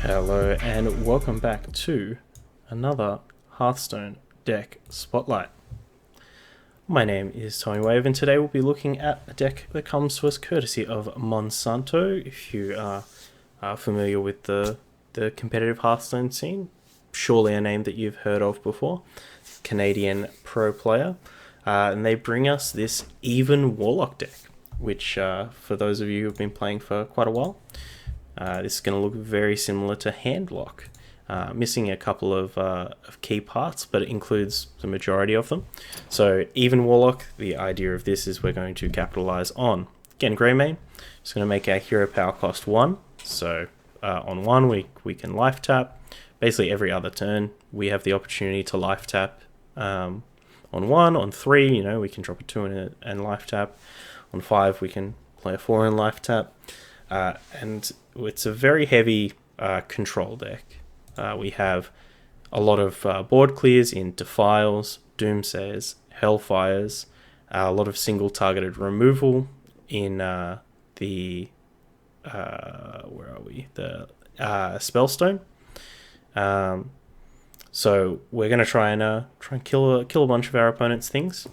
Hello and welcome back to another Hearthstone deck spotlight. My name is Tommy Wave and today we'll be looking at a deck that comes to us courtesy of Monsanto. If you are familiar with the competitive Hearthstone scene, surely a name that you've heard of before. Canadian pro player. And they bring us this even Warlock deck, which for those of you who've been playing for quite a while, this is going to look very similar to Handlock, missing a couple of key parts, but it includes the majority of them. So even Warlock, the idea of this is we're going to capitalize on, again, Greymane, just going to make our hero power cost 1. So on 1 we can life tap. Basically every other turn we have the opportunity to life tap. On 1, on 3, we can drop a 2 and life tap. On 5 we can play a 4 and life tap. And it's a very heavy control deck. We have a lot of board clears in Defiles, Doomsayers, Hellfires, a lot of single targeted removal in the Spellstone. So we're going to try and kill a bunch of our opponent's things.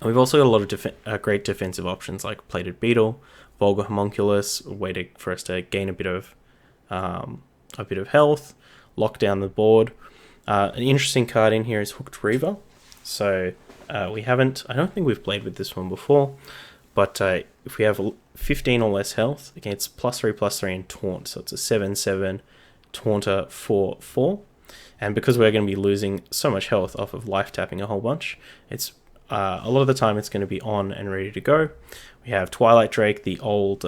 And we've also got a lot of great defensive options like Plated Beetle, Vulgar Homunculus, a way for us to gain a bit of health, lock down the board. An interesting card in here is Hooked Reaver. So I don't think we've played with this one before, but if we have 15 or less health against +3/+3 and Taunt, so it's a 7/7 Taunter 4/4. And because we're going to be losing so much health off of life tapping a whole bunch, it's a lot of the time it's going to be on and ready to go. We have Twilight Drake, the old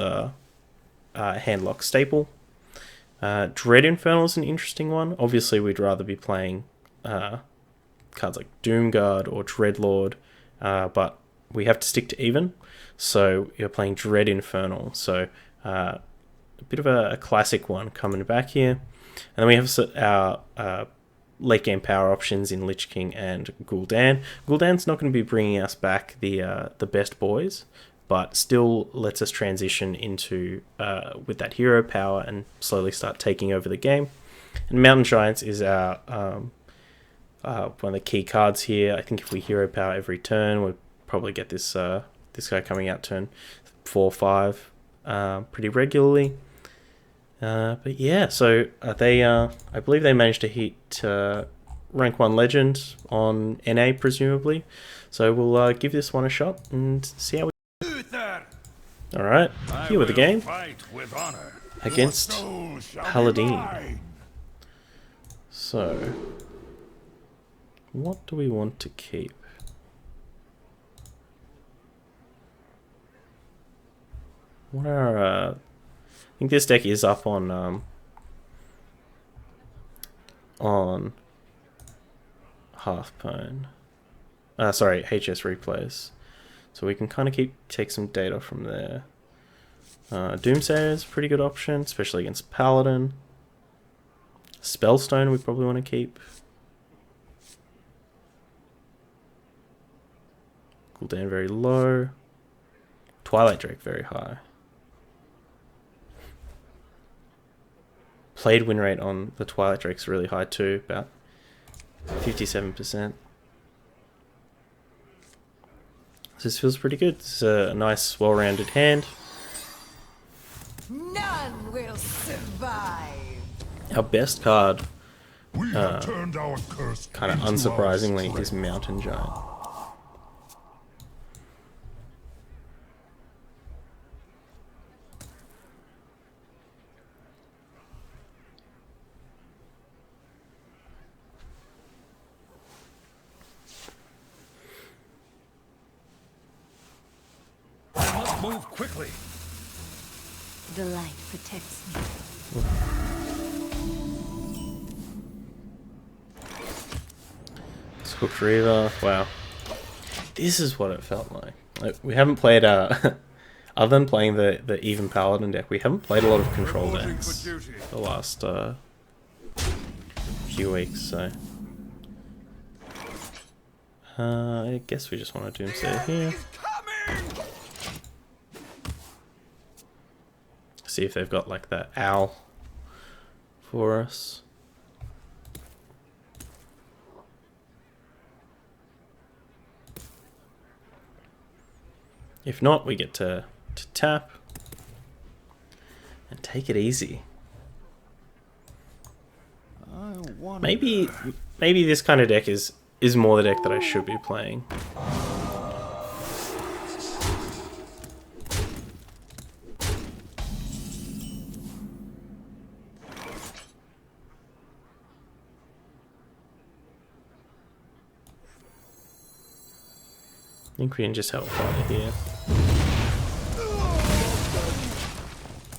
Handlock staple. Dread Infernal is an interesting one. Obviously, we'd rather be playing cards like Doomguard or Dreadlord, but we have to stick to even. So you're playing Dread Infernal. So a bit of a classic one coming back here. And then we have our late game power options in Lich King and Gul'dan. Gul'dan's not going to be bringing us back the best boys, but still lets us transition into with that hero power and slowly start taking over the game. And Mountain Giants is our one of the key cards here. I think if we hero power every turn, we'll probably get this guy coming out turn 4-5 pretty regularly. But yeah, so I believe they managed to hit rank 1 legend on NA presumably. So we'll give this one a shot and see how we. Alright, here with the game against Paladin. So, what do we want to keep? What are I think this deck is up on Hearthstone. Sorry, HS Replays. So we can kind of take some data from there. Doomsayer is a pretty good option, especially against Paladin. Spellstone we probably want to keep. Gul'dan very low. Twilight Drake very high. Played win rate on the Twilight Drake's really high too, about 57%. So this feels pretty good. It's a nice, well-rounded hand. None will survive. Our best card, kind of unsurprisingly, is Mountain Giant. Move quickly. The light protects me. Hooked Reaver. Wow. This is what it felt like. We haven't played, other than playing the even Paladin deck, we haven't played a lot of control decks the last few weeks, so. I guess we just want to Doomsday here. See if they've got like that owl for us. If not, we get to tap and take it easy. Maybe this kind of deck is more the deck that I should be playing. I think we can just have fun here.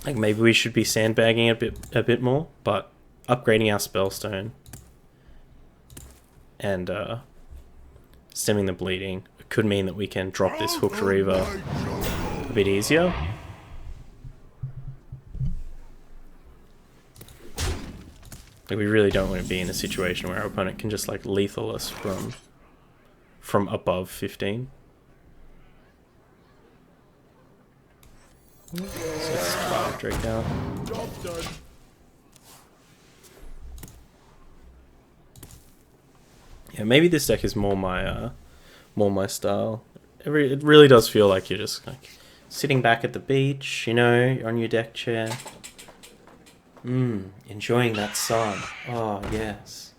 Like maybe we should be sandbagging a bit more, but upgrading our spellstone and stemming the bleeding could mean that we can drop this Hooked Reaver a bit easier. Like we really don't want to be in a situation where our opponent can just like lethal us from above 15. So let's fire Drake out. Yeah, maybe this deck is more my style. It really does feel like you're just like sitting back at the beach, you know, you're on your deck chair. Enjoying that sun. Oh, yes.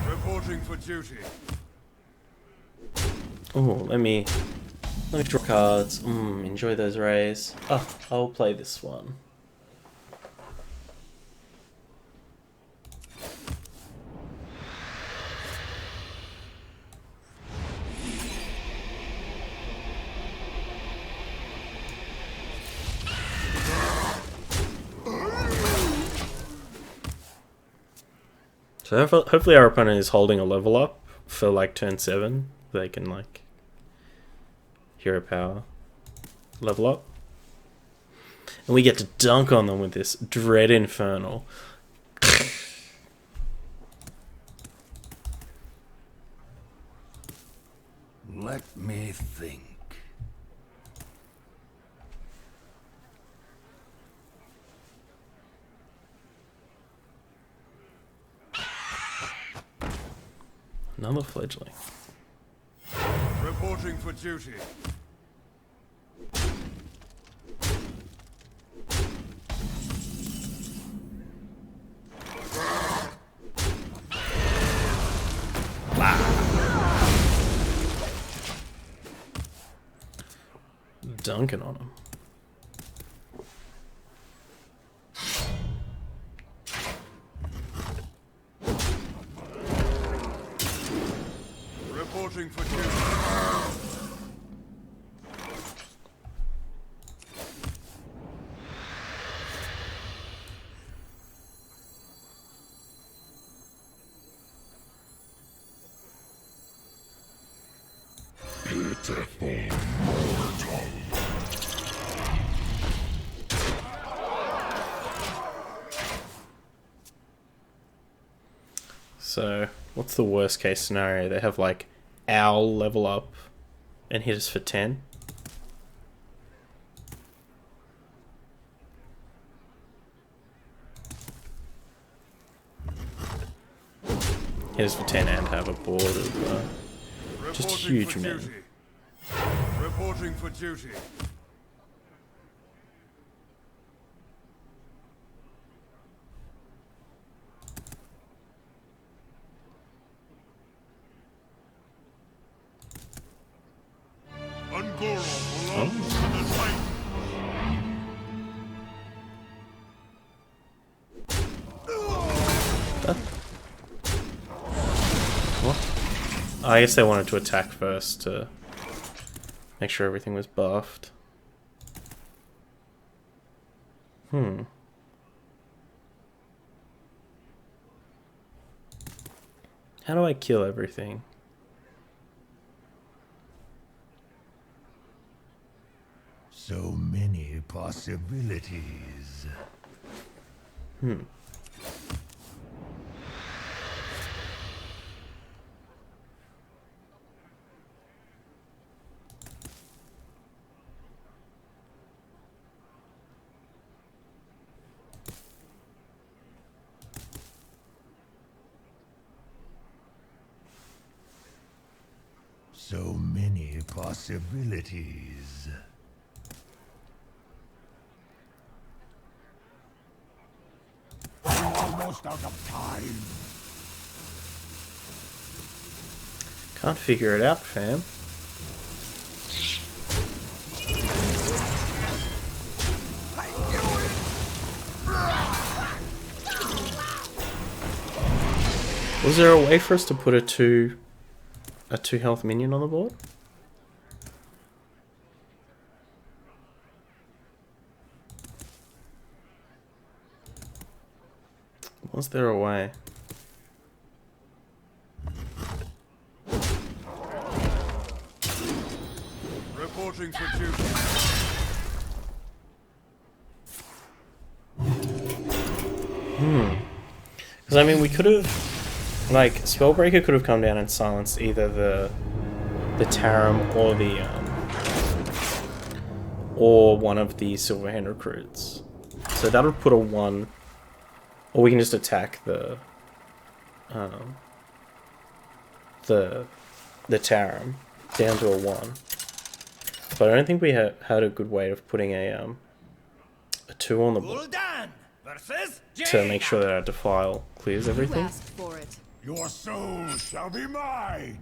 Reporting for duty. Oh, let me draw cards. Enjoy those rays. Oh, I'll play this one. So hopefully our opponent is holding a level up for like turn 7. They can like hero power level up. And we get to dunk on them with this Dread Infernal. Let me think. Another fledgling. Reporting for duty. Dunking on him. Reporting for duty. So, what's the worst case scenario? They have like Owl level up and hit us for 10. Hit us for 10 and have a board of just huge men. Reporting for duty. I guess they wanted to attack first to make sure everything was buffed. How do I kill everything? So many possibilities. So many possibilities. I'm almost out of time. Can't figure it out, fam. Was there a way for us to put a two health minion on the board? Was there a way? Reporting for duty. Because I mean, we could have, like, Spellbreaker could have come down and silenced either the Tarim or the or one of the Silverhand recruits. So that would put a 1, or we can just attack the Tarim down to a 1. But I don't think we had a good way of putting a 2 on the board to make sure that our Defile clears You everything. asked for it. Your soul shall be mine.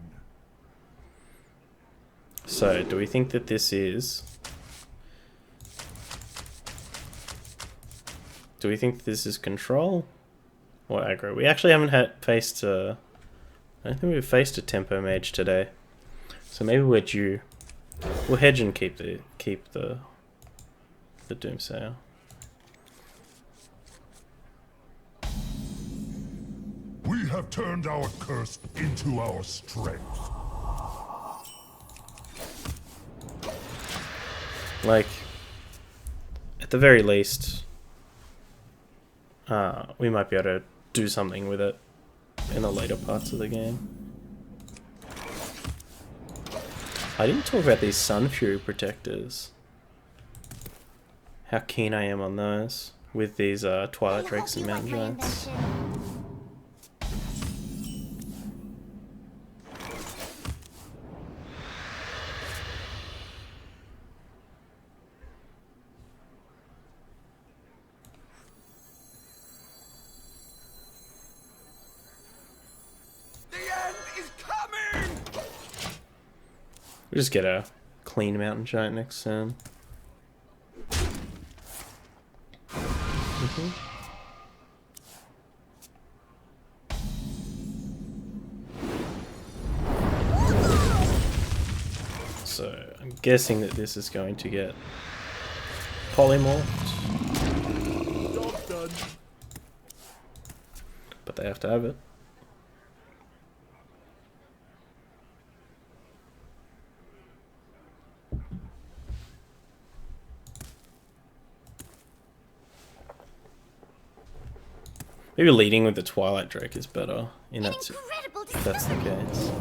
So, do we think that this is... Do we think this is control or aggro? We actually haven't faced I don't think we've faced a tempo mage today. So maybe we're due. We'll hedge and keep the Doomsayer. We have turned our curse into our strength. Like, at the very least, we might be able to do something with it in the later parts of the game. I didn't talk about these Sun Fury protectors. How keen I am on those with these Twilight Drakes and Mountain Giants. We just get a clean Mountain Giant next turn. So I'm guessing that this is going to get polymorphed. Job done. But they have to have it. Maybe leading with the Twilight Drake is better in that if that's the case.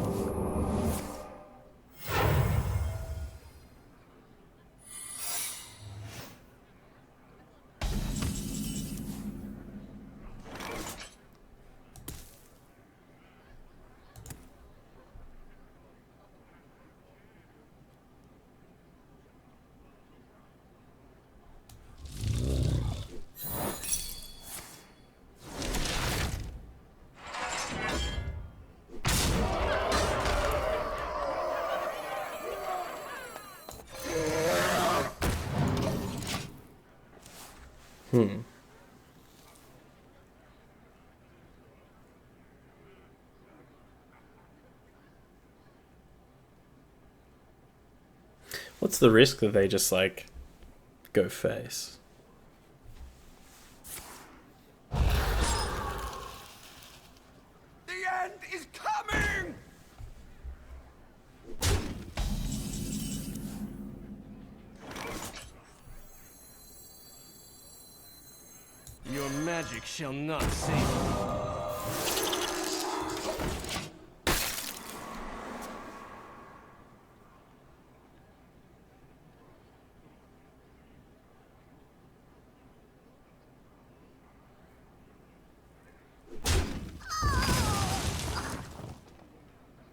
What's the risk that they just, like, go face? The end is coming! Your magic shall not save you.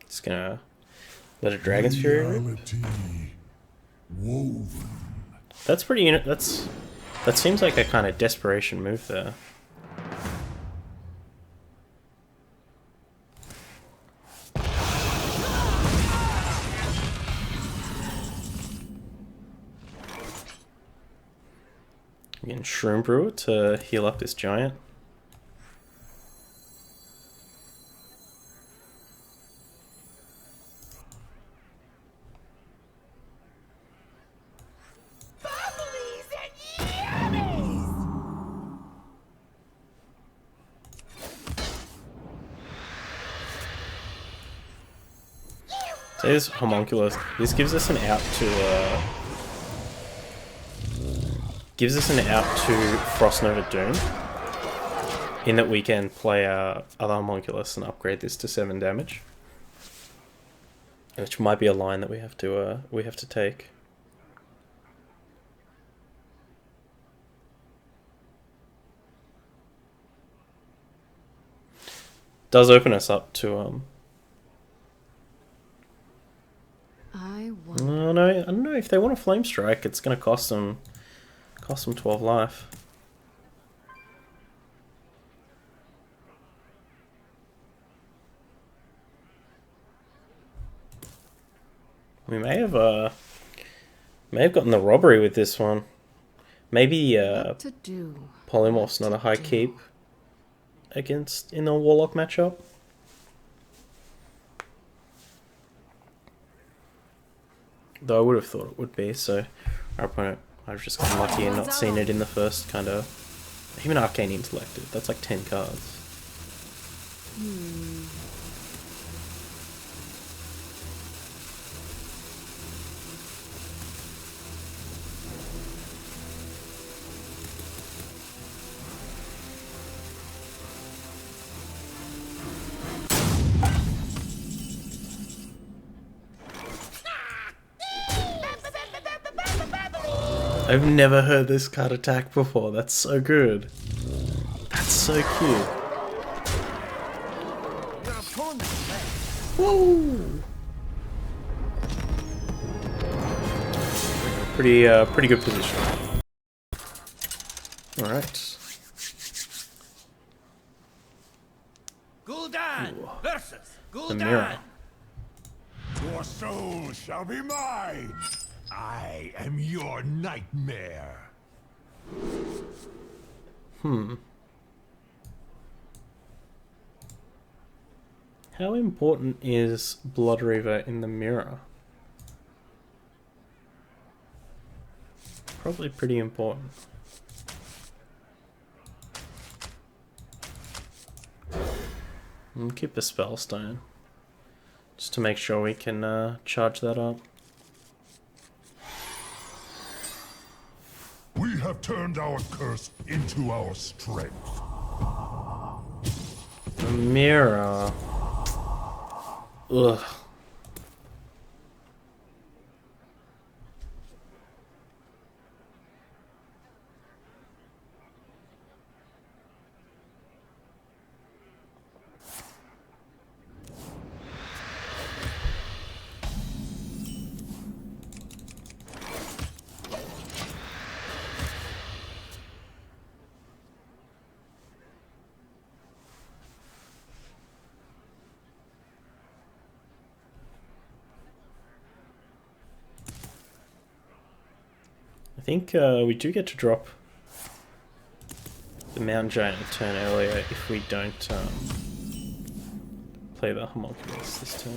Just gonna Let a Dragon's Fury rip? Reality woven. That's pretty. That seems like a kind of desperation move there. Again, Shroom Brewer to heal up this giant. So this homunculus, this gives us an out to Frost Nova Doom, in that we can play our other homunculus and upgrade this to 7 damage, which might be a line that we have to take. Does open us up to Oh no, I don't know if they want a Flame Strike. It's going to cost them 12 life. We may have gotten the robbery with this one. Maybe Polymorph's not a high keep against in the Warlock matchup. Though I would have thought it would be, so our opponent might have just gotten lucky and not seen it in the first kind of... Even Arcane Intellected, that's like 10 cards. I've never heard this card attack before. That's so good. That's so cute. Whoa! Pretty good position. All right. Gul'dan versus The mirror. Gul'dan. Your soul shall be mine. I am your nightmare. How important is Blood Reaver in the mirror? Probably pretty important. And keep the Spellstone, just to make sure we can charge that up. We have turned our curse into our strength. The mirror. Ugh. I think we do get to drop the Mountain Giant a turn earlier if we don't play the Homunculus this turn.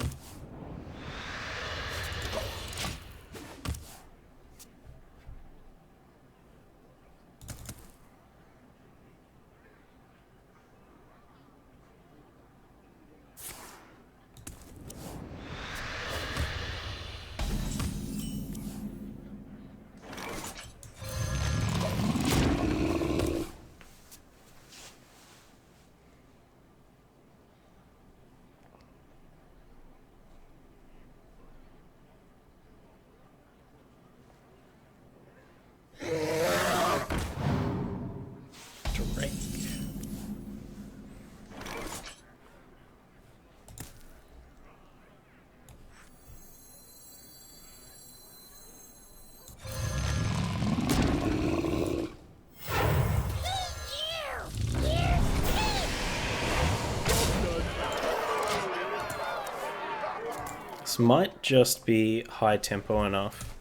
This might just be high tempo enough.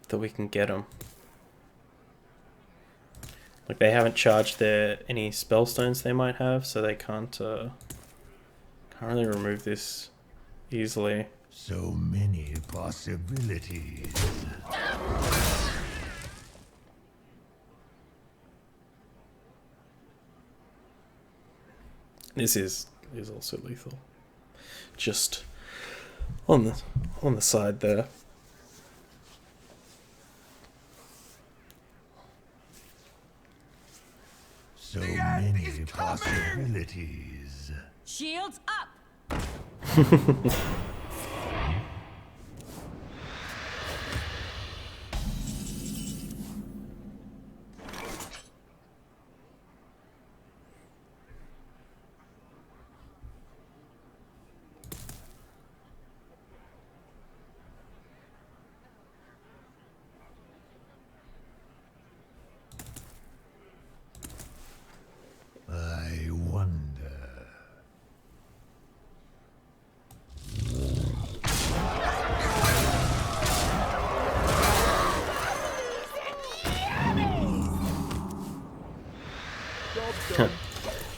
That we can get them. Like, they haven't charged any spellstones they might have, so they can't really remove this easily. So many possibilities. This is also lethal. Just on the side there. So many possibilities. Shields up! I wonder.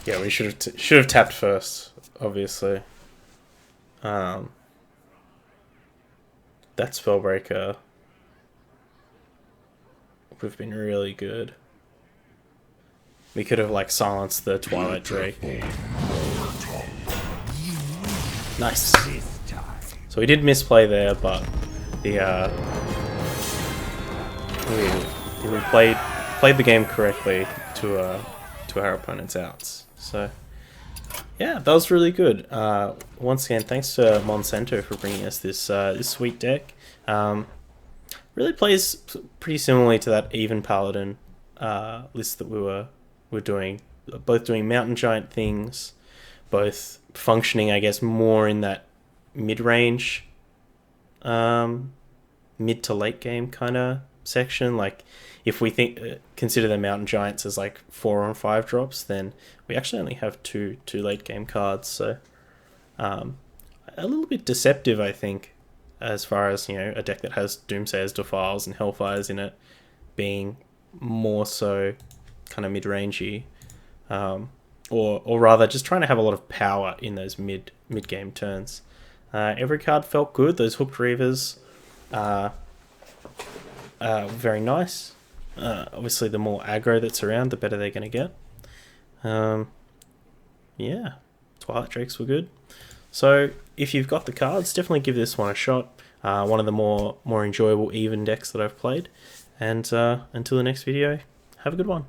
Yeah, we should have tapped first, obviously. That Spellbreaker would have been really good. We could have like silenced the Twilight Drake. Nice. So we did misplay there, but the we played the game correctly to our opponent's outs. So yeah, that was really good. Once again, thanks to Monsanto for bringing us this sweet deck. Really plays pretty similarly to that Even Paladin list that we were doing. Both doing Mountain Giant things, both functioning, I guess, more in that mid-range, mid to late game kind of section. Like, if we consider the Mountain Giants as like 4 or 5 drops, then we actually only have two late game cards. So a little bit deceptive, I think, as far as, you know, a deck that has Doomsayers, Defiles, and Hellfires in it being more so kind of mid-rangey, or rather just trying to have a lot of power in those mid-game turns. Every card felt good. Those Hooked Reavers very nice. Obviously, the more aggro that's around, the better they're going to get. Yeah, Twilight Drakes were good. So if you've got the cards, definitely give this one a shot. One of the more enjoyable Even decks that I've played. And until the next video, have a good one.